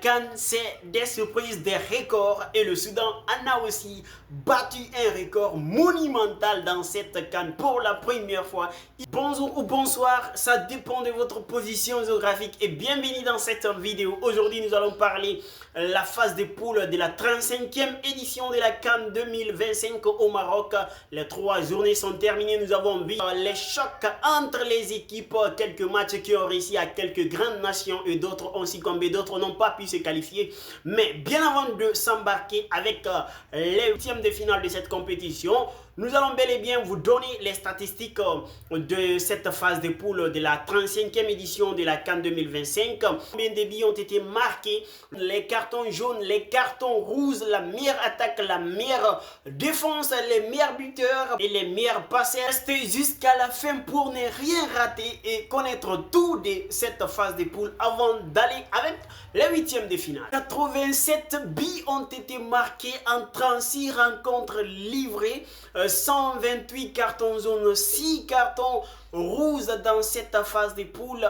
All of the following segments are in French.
CAN, c'est des surprises, des records et le Soudan en a aussi battu un record monumental dans cette CAN pour la première fois. Bonjour ou bonsoir, ça dépend de votre position géographique et bienvenue dans cette vidéo. Aujourd'hui, nous allons parler la phase de poule de la 35e édition de la CAN 2025 au Maroc. Les 3 journées sont terminées, nous avons vu les chocs entre les équipes, quelques matchs qui ont réussi à quelques grandes nations et d'autres ont succombé, d'autres n'ont pas pu se qualifier. Mais bien avant de s'embarquer avec les huitièmes de finale de cette compétition, nous allons bel et bien vous donner les statistiques de cette phase de poule de la 35e édition de la CAN 2025. Combien de buts ont été marqués, les cartons jaunes, les cartons rouges, la meilleure attaque, la meilleure défense, les meilleurs buteurs et les meilleurs passeurs. Restez jusqu'à la fin pour ne rien rater et connaître tout de cette phase de poule avant d'aller avec les huitièmes de finale. 87 buts ont été marqués en 36 rencontres livrées. 128 cartons jaunes, 6 cartons rouges dans cette phase de poule.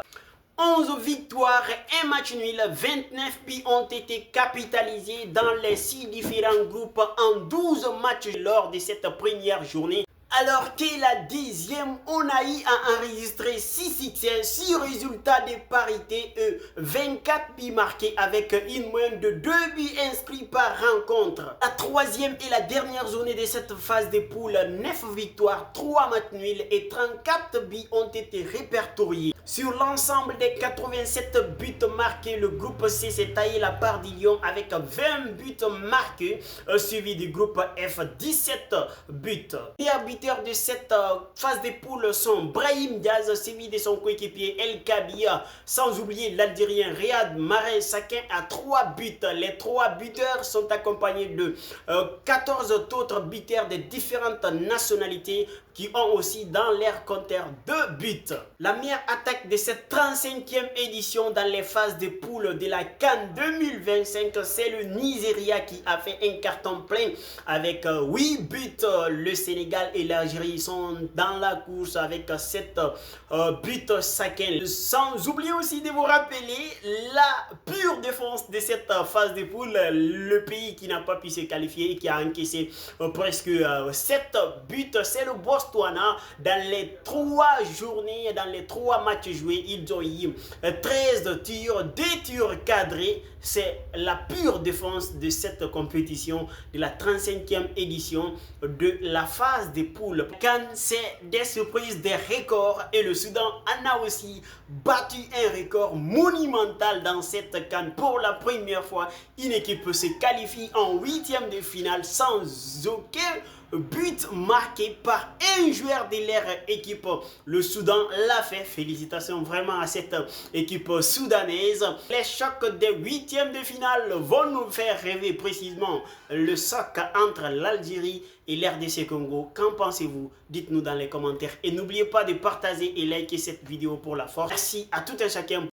11 victoires et un match nul, 29 buts ont été capitalisés dans les 6 différents groupes en 12 matchs lors de cette première journée. Alors que la 10e, on a eu à enregistrer 6 succès, 6 résultats de parité, 24 buts marqués avec une moyenne de 2 buts inscrits par rencontre. La 3e et la dernière journée de cette phase de poule, 9 victoires, 3 matchs nuls et 34 buts ont été répertoriés. Sur l'ensemble des 87 buts marqués, le groupe C s'est taillé la part du lion avec 20 buts marqués, suivi du groupe F, 17 buts. Les arbitres de cette phase de poule sont Brahim Diaz, suivi de son coéquipier El Kabia, sans oublier l'Algérien Riyad Mahrez Sakin à 3 buts. Les 3 buteurs sont accompagnés de 14 autres buteurs de différentes nationalités qui ont aussi dans leur compteur 2 buts. La meilleure attaque de cette 35e édition dans les phases de poule de la CAN 2025, c'est le Nigeria qui a fait un carton plein avec 8 buts. Le Sénégal et l'Algérie sont dans la course avec 7 buts chacun. Sans oublier aussi de vous rappeler la pure défense de cette phase de poule, le pays qui n'a pas pu se qualifier et qui a encaissé presque 7 buts, c'est le Botswana. Dans les 3 journées, dans les 3 matchs joués, ils ont eu 13 tirs, 2 tirs cadrés. C'est la pure défense de cette compétition de la 35e édition de la phase de poule. CAN, c'est des surprises, des records et le Soudan en a aussi battu un record monumental dans cette CAN. Pour la première fois, une équipe se qualifie en 8e de finale sans aucun but marqué par un joueur de leur équipe. Le Soudan l'a fait. Félicitations vraiment à cette équipe soudanaise. Les chocs des 8e de finale vont nous faire rêver, précisément le choc entre l'Algérie et l'RDC Congo. Qu'en pensez-vous? Dites-nous dans les commentaires et n'oubliez pas de partager et liker cette vidéo pour la force. Merci à tout un chacun.